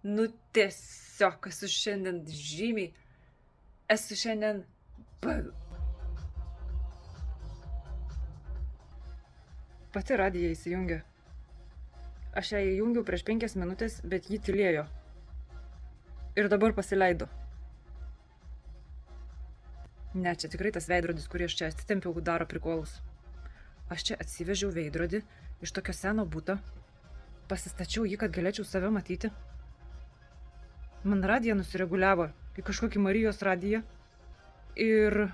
Nu tiesiog esu šiandien žymiai. Esu šiandien... Pati radija įsijungia. Aš ją įjungiau prieš 5 minutės, bet ji tylėjo. Ir dabar pasileido. Ne, čia tikrai tas veidrodis, kurį aš čia atsitempiau, daro prikolus. Aš čia atsivežiau veidrodį iš tokio seno buto. Pasistačiau jį, kad galėčiau save matyti. Man radija nusireguliavo į kažkokį Marijos radiją. Ir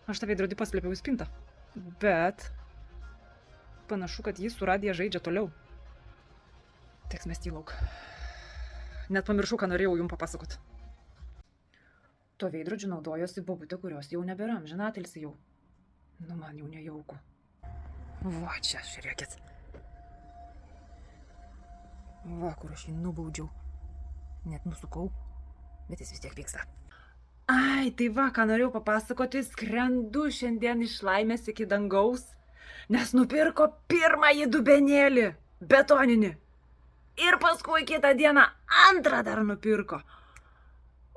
aš tą veidrodį paslėpiau į spintą. Bet panašu, kad jis su radija žaidžia toliau. Teks mesti į lauk. Net pamiršau, ką norėjau jums papasakot. Tuo veidrodžiu naudojosi bobutė, kurios jau nebėra, amžinatilsį jau. Nu, man jau nejauku. Va, čia, žiūrėkit. Va, kur aš jį nubaudžiau. Net nusukau, bet jis vis tiek vyksta. Ai, tai va, ką norėjau papasakoti, skrendu šiandien iš laimės iki dangaus, nes nupirko pirmąjį dubenėlį, betoninį. Ir paskui kitą dieną antrą dar nupirko.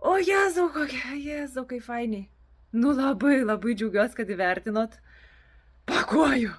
O Jėzau, kaip fainiai. Nu labai džiaugiuosi, kad įvertinot. Pakuoju.